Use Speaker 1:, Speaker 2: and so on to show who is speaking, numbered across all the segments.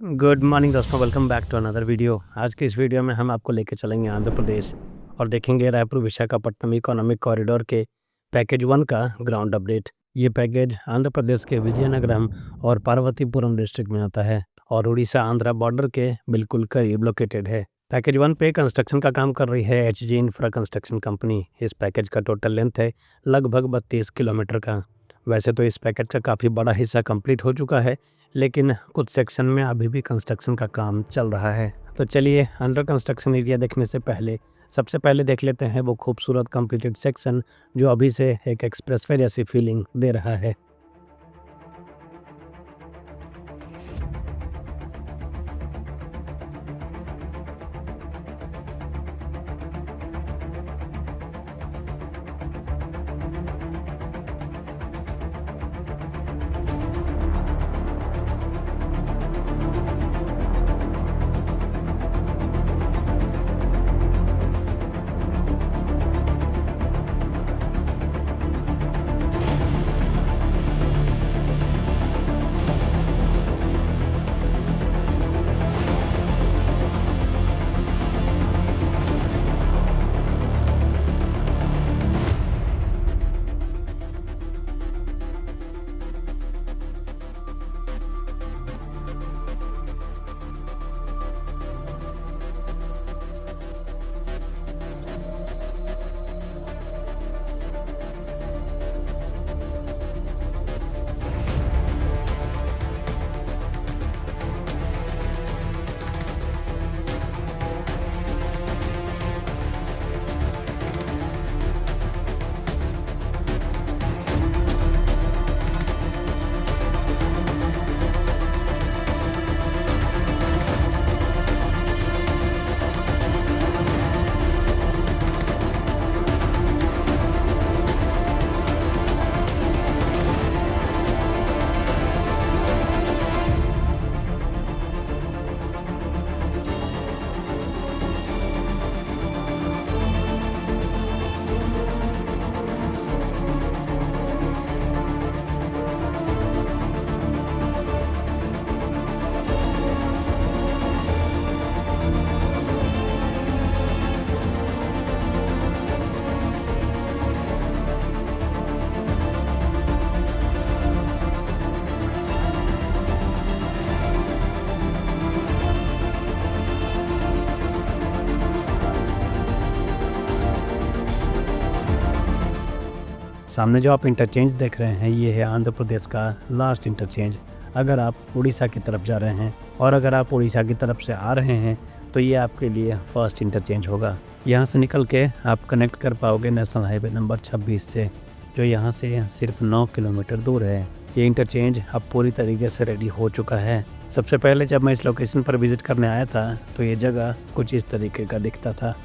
Speaker 1: Good morning दोस्तों, welcome back to another video. आज के इस वीडियो में हम आपको लेके चलेंगे आंध्र प्रदेश और देखेंगे रायपुर विशाखापट्टनम इकोनॉमिक कॉरिडोर के पैकेज 1 का ग्राउंड अपडेट। ये पैकेज आंध्र प्रदेश के विजयनगरम और पार्वतीपुरम डिस्ट्रिक्ट में आता है और उड़ीसा आंध्रा बॉर्डर के बिल्कुल करीब लोकेटेड है। पैकेज 1 पे कंस्ट्रक्शन का काम कर रही है HG इंफ्रा कंस्ट्रक्शन कंपनी। इस पैकेज का टोटल लेंथ है लगभग 32 किलोमीटर का। वैसे तो इस पैकेज का काफ़ी बड़ा हिस्सा कंप्लीट हो चुका है, लेकिन कुछ सेक्शन में अभी भी कंस्ट्रक्शन का काम चल रहा है। तो चलिए अंडर कंस्ट्रक्शन एरिया देखने से पहले सबसे पहले देख लेते हैं वो खूबसूरत कंप्लीटेड सेक्शन जो अभी से एक एक्सप्रेसवे जैसी फीलिंग दे रहा है। सामने जो आप इंटरचेंज देख रहे हैं ये है आंध्र प्रदेश का लास्ट इंटरचेंज। अगर आप उड़ीसा की तरफ जा रहे हैं और अगर आप उड़ीसा की तरफ से आ रहे हैं तो ये आपके लिए फर्स्ट इंटरचेंज होगा। यहाँ से निकल के आप कनेक्ट कर पाओगे नेशनल हाईवे नंबर 26 से, जो यहाँ से सिर्फ 9 किलोमीटर दूर है। ये इंटरचेंज अब पूरी तरीके से रेडी हो चुका है। सबसे पहले जब मैं इस लोकेशन पर विजिट करने आया था तो ये जगह कुछ इस तरीके का दिखता था।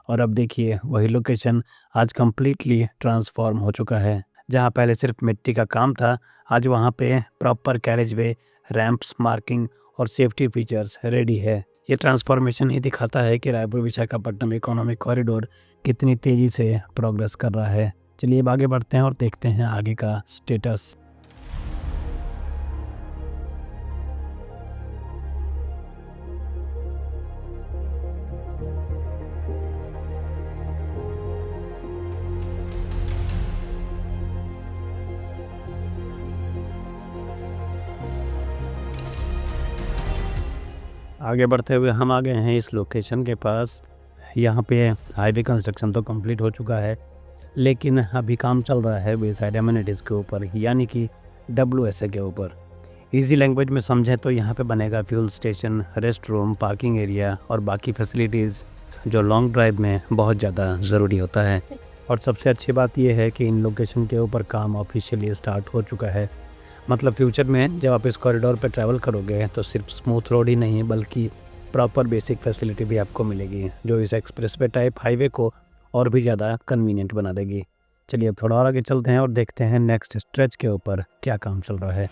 Speaker 1: और अब देखिए वही लोकेशन आज कम्प्लीटली ट्रांसफॉर्म हो चुका है। जहाँ पहले सिर्फ मिट्टी का काम था, आज वहाँ पे प्रॉपर कैरेजवे, रैंप्स, मार्किंग और सेफ्टी फीचर्स रेडी है। ये ट्रांसफॉर्मेशन ही दिखाता है कि रायपुर विशाखापट्टनम इकोनॉमिक कॉरिडोर कितनी तेज़ी से प्रोग्रेस कर रहा है। चलिए अब आगे बढ़ते हैं और देखते हैं आगे का स्टेटस। आगे बढ़ते हुए हम आ गए हैं इस लोकेशन के पास। यहाँ पे हाईवे कंस्ट्रक्शन तो कंप्लीट हो चुका है, लेकिन अभी काम चल रहा है वेसाइड एमिनिटीज़ के ऊपर, यानी कि WSA के ऊपर। इजी लैंग्वेज में समझें तो यहाँ पे बनेगा fuel station, rest room, parking area और बाकी फैसिलिटीज़ जो लॉन्ग ड्राइव में बहुत ज़्यादा ज़रूरी होता है। और सबसे अच्छी बात यह है कि इन लोकेशन के ऊपर काम ऑफिशियली स्टार्ट हो चुका है। मतलब फ्यूचर में जब आप इस कॉरिडोर पर ट्रैवल करोगे तो सिर्फ स्मूथ रोड ही नहीं बल्कि प्रॉपर बेसिक फैसिलिटी भी आपको मिलेगी, जो इस एक्सप्रेसवे टाइप हाईवे को और भी ज़्यादा कन्वीनियंट बना देगी। चलिए अब थोड़ा और आगे चलते हैं और देखते हैं नेक्स्ट स्ट्रेच के ऊपर क्या काम चल रहा है।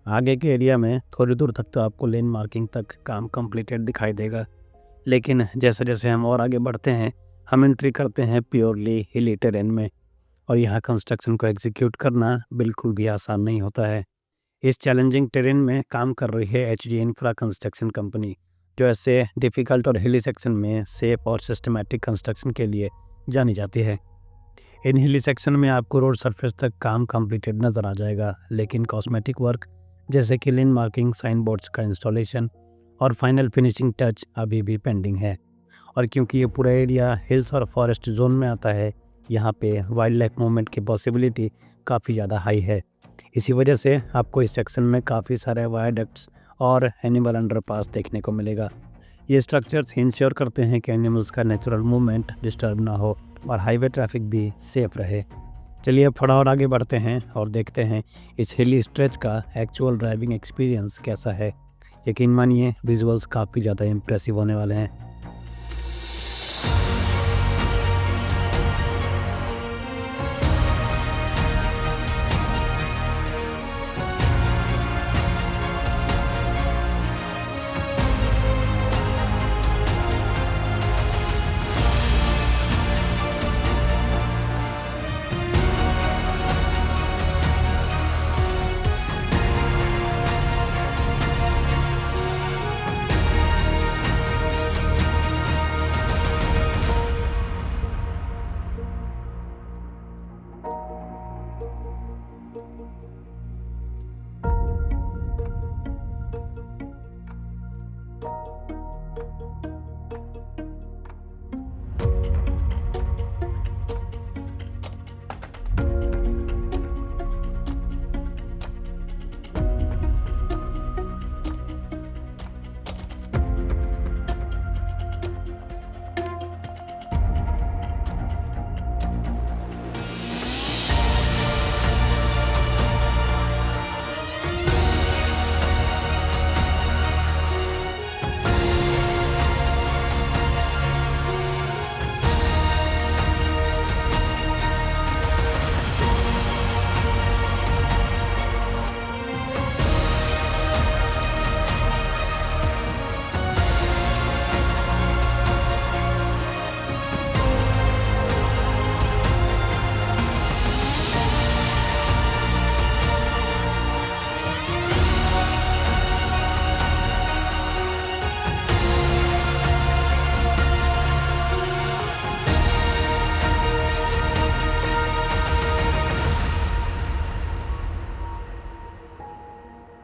Speaker 1: आगे के एरिया में थोड़ी दूर तक तो आपको लेन मार्किंग तक काम कंप्लीटेड दिखाई देगा, लेकिन जैसे जैसे हम और आगे बढ़ते हैं हम एंट्री करते हैं प्योरली हिली टेरेन में, और यहाँ कंस्ट्रक्शन को एग्जीक्यूट करना बिल्कुल भी आसान नहीं होता है। इस चैलेंजिंग टेरेन में काम कर रही है एचडी इंफ्रा कंस्ट्रक्शन कंपनी, जो ऐसे डिफ़िकल्ट और हिली सेक्शन में सेफ और सिस्टमैटिक कंस्ट्रक्शन के लिए जानी जाती है। इन हिली सेक्शन में आपको रोड सरफेस तक काम कंप्लीटेड नज़र आ जाएगा, लेकिन कॉस्मेटिक वर्क जैसे कि लेन मार्किंग, साइन बोर्ड्स का इंस्टॉलेशन और फाइनल फिनिशिंग टच अभी भी पेंडिंग है। और क्योंकि ये पूरा एरिया हिल्स और फॉरेस्ट जोन में आता है, यहाँ पे वाइल्ड लाइफ मूवमेंट की पॉसिबिलिटी काफ़ी ज़्यादा हाई है। इसी वजह से आपको इस सेक्शन में काफ़ी सारे वायडक्ट्स और एनिमल अंडरपास देखने को मिलेगा। ये स्ट्रक्चर्स इंश्योर करते हैं कि एनिमल्स का नेचुरल मूवमेंट डिस्टर्ब ना हो और हाईवे ट्रैफिक भी सेफ रहे। चलिए अब थोड़ा और आगे बढ़ते हैं और देखते हैं इस हिली स्ट्रेच का एक्चुअल ड्राइविंग एक्सपीरियंस कैसा है। यकीन मानिए विजुअल्स काफ़ी ज़्यादा इम्प्रेसिव होने वाले हैं।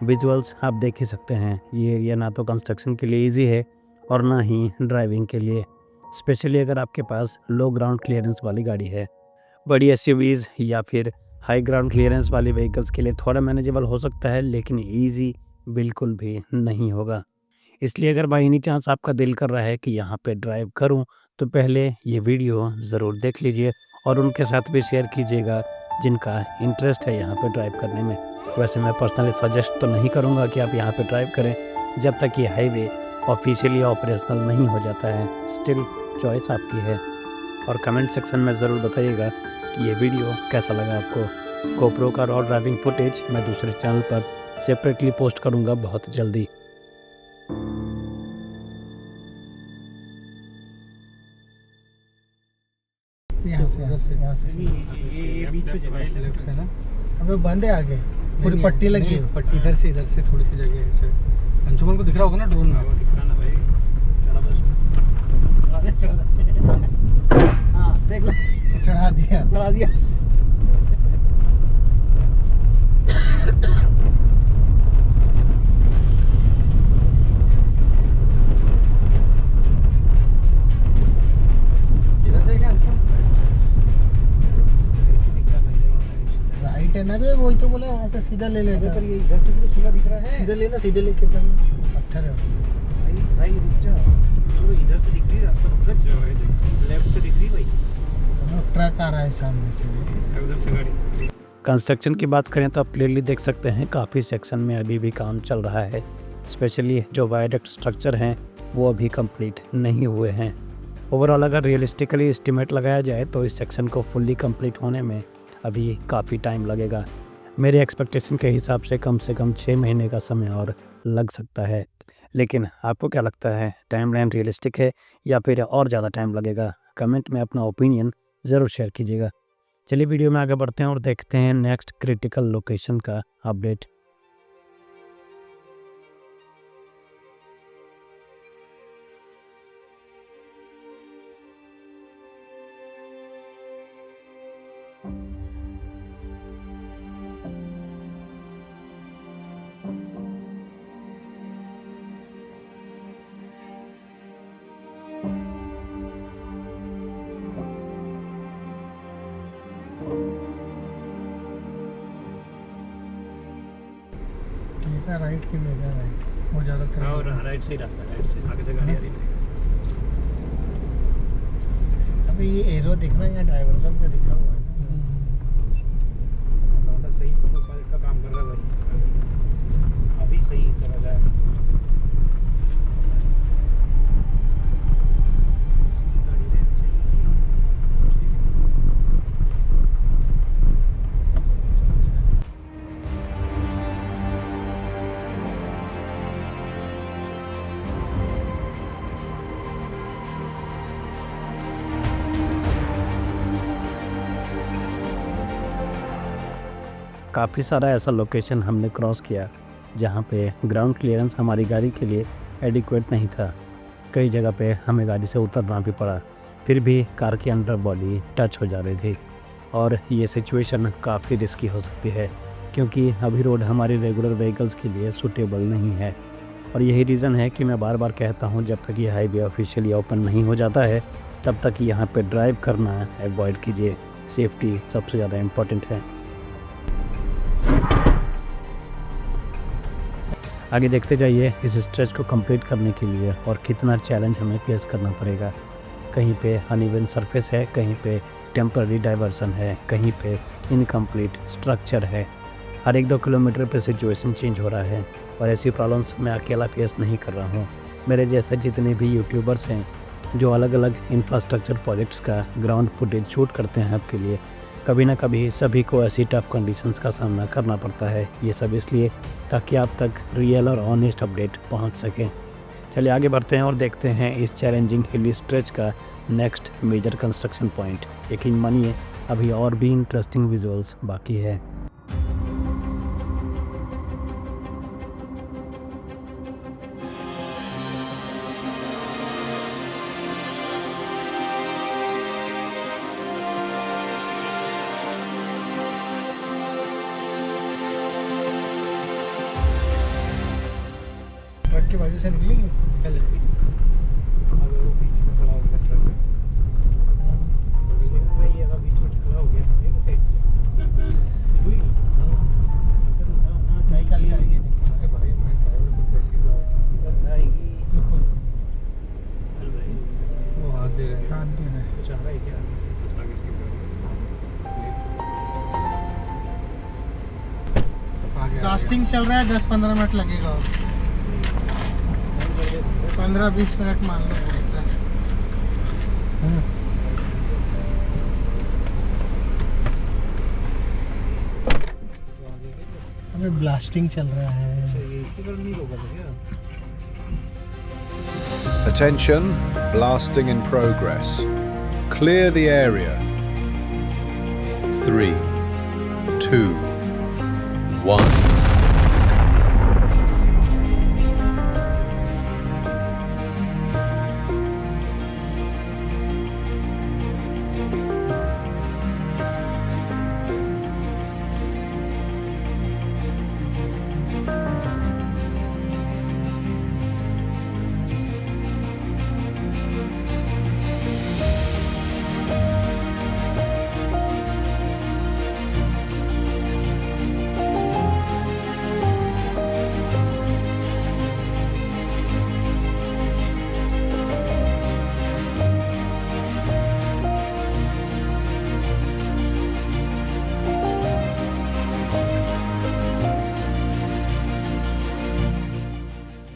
Speaker 1: विजुअल्स आप देख ही सकते हैं, ये एरिया ना तो कंस्ट्रक्शन के लिए इजी है और ना ही ड्राइविंग के लिए, स्पेशली अगर आपके पास लो ग्राउंड क्लियरेंस वाली गाड़ी है। बड़ी एसयूवीज़ या फिर हाई ग्राउंड क्लियरेंस वाली व्हीकल्स के लिए थोड़ा मैनेजेबल हो सकता है, लेकिन ईजी बिल्कुल भी नहीं होगा। इसलिए अगर बाई एनी चांस आपका दिल कर रहा है कि यहाँ पे ड्राइव करूँ, तो पहले ये वीडियो ज़रूर देख लीजिए और उनके साथ भी शेयर कीजिएगा जिनका इंटरेस्ट है यहाँ पे ड्राइव करने में। वैसे मैं पर्सनली सजेस्ट तो नहीं करूँगा कि आप यहाँ पे ड्राइव करें जब तक ये हाईवे ऑफिशियली ऑपरेशनल नहीं हो जाता है। स्टिल चॉइस आपकी है। और कमेंट सेक्शन में ज़रूर बताइएगा कि ये वीडियो कैसा लगा आपको। गोप्रो का रॉ ड्राइविंग फुटेज मैं दूसरे चैनल पर सेपरेटली पोस्ट करूँगा बहुत जल्दी।
Speaker 2: यहाँ से ये बीच से लेफ्ट से ना, अबे बंद है आगे, पूरी पट्टी लगी है। पट्टी इधर से थोड़ी सी जगह है। अंशुमन को दिख रहा होगा ना ड्रोन में, दिख रहा ना भाई। हाँ देख ले, चढ़ा दिया। राइट है ना बे, वही तो बोला, वहाँ से सीधा ले लेना। पर ये इधर से भी तो खुला दिख रहा है। सीधा लेना, सीधे लेके चलना। पत्थर है भाई, रुक जा। तो इधर से दिख रही है रास्ता, रुक जा। लेफ्ट से दिख रही भाई, ट्रक आ रहा है सामने से, उधर से गाड़ी।
Speaker 1: कंस्ट्रक्शन की बात करें तो आप क्लियरली देख सकते हैं काफ़ी सेक्शन में अभी भी काम चल रहा है। स्पेशली जो वायडक्ट स्ट्रक्चर हैं वो अभी कंप्लीट नहीं हुए हैं। ओवरऑल अगर रियलिस्टिकली एस्टिमेट लगाया जाए तो इस सेक्शन को फुल्ली कंप्लीट होने में अभी काफ़ी टाइम लगेगा। मेरे एक्सपेक्टेशन के हिसाब से कम 6 महीने का समय और लग सकता है। लेकिन आपको क्या लगता है, टाइमलाइन रियलिस्टिक है या फिर और ज़्यादा टाइम लगेगा? कमेंट में अपना ओपिनियन ज़रूर शेयर कीजिएगा। चलिए वीडियो में आगे बढ़ते हैं और देखते हैं नेक्स्ट क्रिटिकल लोकेशन का अपडेट।
Speaker 2: राइट की में राइट बहुत ज़्यादा
Speaker 1: राइट से ही रास्ता, राइट से आगे से गाड़ी आ रही है।
Speaker 2: अबे ये एरो देखना, यहाँ डाइवर्जन का दिखा हुआ है ना।
Speaker 1: सही का काम कर रहा है भाई, अभी सही समझ आया। काफ़ी सारा ऐसा लोकेशन हमने क्रॉस किया जहाँ पे ग्राउंड क्लियरेंस हमारी गाड़ी के लिए एडिक्वेट नहीं था। कई जगह पे हमें गाड़ी से उतरना भी पड़ा, फिर भी कार की अंडर बॉडी टच हो जा रही थी। और ये सिचुएशन काफ़ी रिस्की हो सकती है क्योंकि अभी रोड हमारी रेगुलर व्हीकल्स के लिए सूटेबल नहीं है। और यही रीज़न है कि मैं बार बार कहता हूँ, जब तक ये हाईवे ऑफिशियली ओपन नहीं हो जाता है तब तक यहाँ पे ड्राइव करना अवॉइड कीजिए। सेफ्टी सबसे ज़्यादा इम्पॉर्टेंट है। आगे देखते जाइए इस स्ट्रेच को कंप्लीट करने के लिए और कितना चैलेंज हमें फेस करना पड़ेगा। कहीं पे अनइवन सरफेस है, कहीं पे टेम्पररी डाइवर्सन है, कहीं पे इनकम्प्लीट स्ट्रक्चर है। हर 1-2 किलोमीटर पे सिचुएशन चेंज हो रहा है और ऐसी प्रॉब्लम्स मैं अकेला फेस नहीं कर रहा हूँ। मेरे जैसे जितने भी यूट्यूबर्स हैं जो अलग अलग इंफ्रास्ट्रक्चर प्रोजेक्ट्स का ग्राउंड फुटेज शूट करते हैं आपके लिए, कभी ना कभी सभी को ऐसी टफ कंडीशंस का सामना करना पड़ता है। ये सब इसलिए ताकि आप तक रियल और ऑनेस्ट अपडेट पहुंच सकें। चलिए आगे बढ़ते हैं और देखते हैं इस चैलेंजिंग हिली स्ट्रेच का नेक्स्ट मेजर कंस्ट्रक्शन पॉइंट। यकीन मानिए अभी और भी इंटरेस्टिंग विजुअल्स बाकी है।
Speaker 2: ट्रक की वजह से निकलेंगे
Speaker 1: अब वो बीच में खड़ा हो गया ट्रक में, ये अगर बीच में खड़ा हो गया एक साइड से निकलेगी।
Speaker 2: निकल जाएगी। अरे भाई मैं ड्राइवर को कैसी बात
Speaker 1: आएगी।
Speaker 2: देखो
Speaker 1: भाई
Speaker 2: वो हाथ दे रहे हैं
Speaker 1: कुछ आ रहा है क्या?
Speaker 2: कास्टिंग चल रहा है, 10-15 मिनट लगेगा और 15-20 मिनट मान लो लगता है। अबे ब्लास्टिंग चल रहा है।
Speaker 3: Attention, blasting in progress. Clear the area. 3, 2, 1.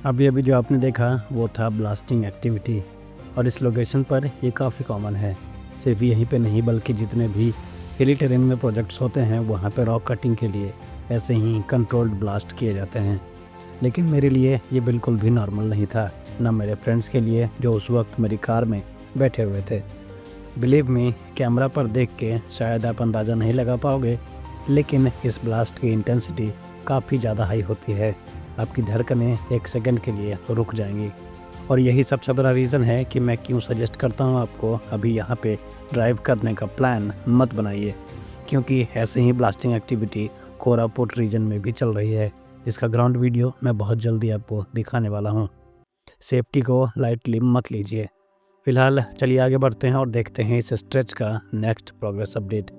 Speaker 1: अभी जो आपने देखा वो था ब्लास्टिंग एक्टिविटी और इस लोकेशन पर ये काफ़ी कॉमन है। सिर्फ यहीं पे नहीं बल्कि जितने भी हिली टेरेन में प्रोजेक्ट्स होते हैं वहाँ पे रॉक कटिंग के लिए ऐसे ही कंट्रोल्ड ब्लास्ट किए जाते हैं, लेकिन मेरे लिए ये बिल्कुल भी नॉर्मल नहीं था, ना मेरे फ्रेंड्स के लिए जो उस वक्त मेरी कार में बैठे हुए थे। बिलीव मी, कैमरा पर देख के शायद आप अंदाज़ा नहीं लगा पाओगे, लेकिन इस ब्लास्ट की इंटेंसिटी काफ़ी ज़्यादा हाई होती है। आपकी धड़कनें एक सेकंड के लिए रुक जाएंगी। और यही सबसे बड़ा रीज़न है कि मैं क्यों सजेस्ट करता हूँ आपको अभी यहाँ पे ड्राइव करने का प्लान मत बनाइए, क्योंकि ऐसे ही ब्लास्टिंग एक्टिविटी कोरापुट रीजन में भी चल रही है। इसका ग्राउंड वीडियो मैं बहुत जल्दी आपको दिखाने वाला हूँ। सेफ्टी को लाइटली मत लीजिए। फिलहाल चलिए आगे बढ़ते हैं और देखते हैं इस स्ट्रेच का नेक्स्ट प्रोग्रेस अपडेट।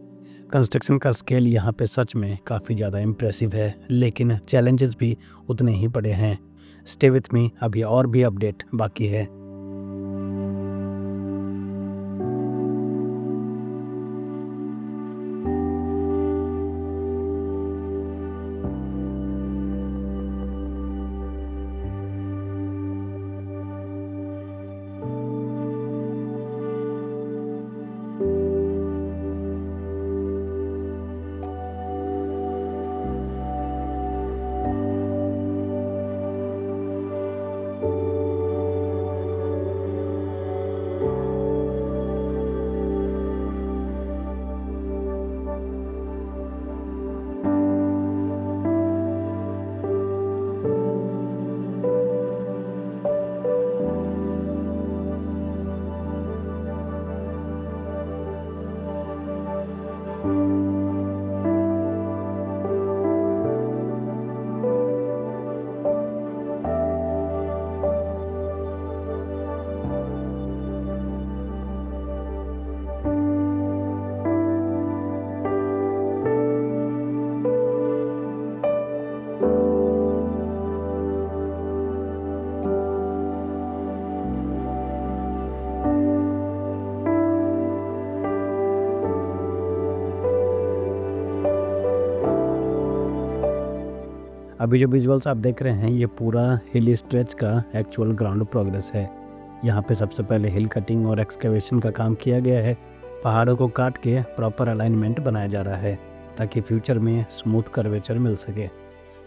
Speaker 1: कंस्ट्रक्शन का स्केल यहाँ पे सच में काफ़ी ज़्यादा इम्प्रेसिव है, लेकिन चैलेंजेस भी उतने ही बड़े हैं। स्टे विथ मी, अभी और भी अपडेट बाकी है। अभी जो विजुअल्स आप देख रहे हैं ये पूरा हिल स्ट्रेच का एक्चुअल ग्राउंड प्रोग्रेस है। यहाँ पे सबसे पहले हिल कटिंग और एक्सकेवेशन का काम किया गया है। पहाड़ों को काट के प्रॉपर अलाइनमेंट बनाया जा रहा है ताकि फ्यूचर में स्मूथ कर्वेचर मिल सके।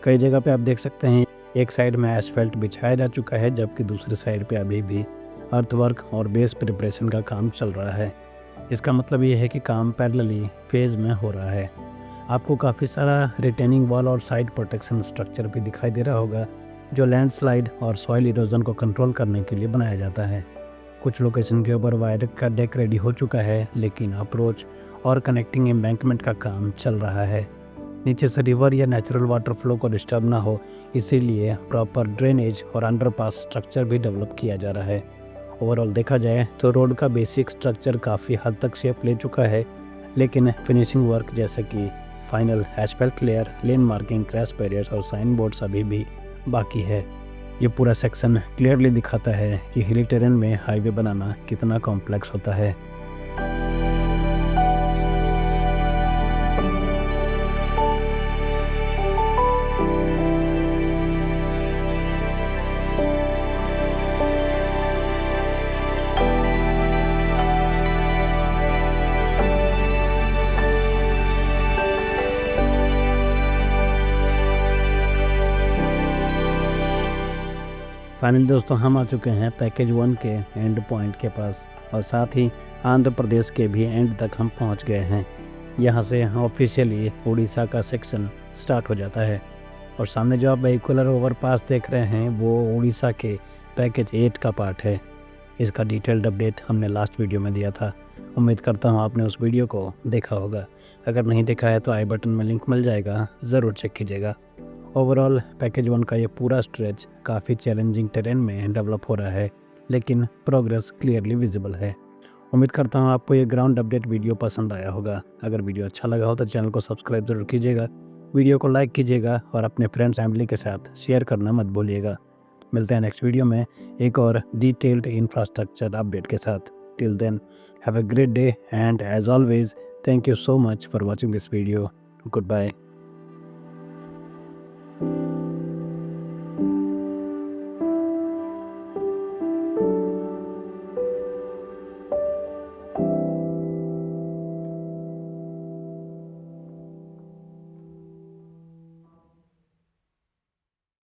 Speaker 1: कई जगह पे आप देख सकते हैं एक साइड में एसफल्ट बिछाया जा चुका है, जबकि दूसरी साइड पे अभी भी अर्थवर्क और बेस प्रिपरेशन का काम चल रहा है। इसका मतलब ये है कि काम पैरेलली फेज में हो रहा है। आपको काफ़ी सारा रिटेनिंग वॉल और साइड प्रोटेक्शन स्ट्रक्चर भी दिखाई दे रहा होगा, जो लैंडस्लाइड और सॉइल इरोजन को कंट्रोल करने के लिए बनाया जाता है। कुछ लोकेशन के ऊपर वायरक्ट का डेक रेडी हो चुका है, लेकिन अप्रोच और कनेक्टिंग एम्बैंकमेंट का काम चल रहा है। नीचे से रिवर या नेचुरल वाटर फ्लो को डिस्टर्ब ना हो, इसीलिए प्रॉपर ड्रेनेज और अंडरपास स्ट्रक्चर भी डेवलप किया जा रहा है। ओवरऑल देखा जाए तो रोड का बेसिक स्ट्रक्चर काफ़ी हद तक शेप ले चुका है, लेकिन फिनिशिंग वर्क जैसे कि फाइनल एस्फल्ट लेयर, लेन मार्किंग, क्रैश बैरियर्स और साइन बोर्ड्स अभी भी बाकी है। ये पूरा सेक्शन क्लियरली दिखाता है कि हिली टेरेन में हाईवे बनाना कितना कॉम्प्लेक्स होता है। फाइनली दोस्तों हम आ चुके हैं पैकेज 1 के एंड पॉइंट के पास, और साथ ही आंध्र प्रदेश के भी एंड तक हम पहुंच गए हैं। यहां से ऑफिशियली उड़ीसा का सेक्शन स्टार्ट हो जाता है, और सामने जो आप वेहिकुलर ओवरपास देख रहे हैं वो उड़ीसा के पैकेज 8 का पार्ट है। इसका डिटेल्ड अपडेट हमने लास्ट वीडियो में दिया था। उम्मीद करता हूँ आपने उस वीडियो को देखा होगा। अगर नहीं देखा है तो आई बटन में लिंक मिल जाएगा, ज़रूर चेक कीजिएगा। ओवरऑल पैकेज 1 का ये पूरा स्ट्रेच काफ़ी चैलेंजिंग टेरेन में डेवलप हो रहा है, लेकिन प्रोग्रेस क्लियरली विजिबल है। उम्मीद करता हूँ आपको ये ग्राउंड अपडेट वीडियो पसंद आया होगा। अगर वीडियो अच्छा लगा हो तो चैनल को सब्सक्राइब ज़रूर कीजिएगा, वीडियो को लाइक कीजिएगा और अपने फ्रेंड्स फैमिली के साथ शेयर करना मत भूलिएगा। मिलते हैं नेक्स्ट वीडियो में एक और डिटेल्ड इंफ्रास्ट्रक्चर अपडेट के साथ। Till then have a great day and as always thank you so much for watching this video. Good bye.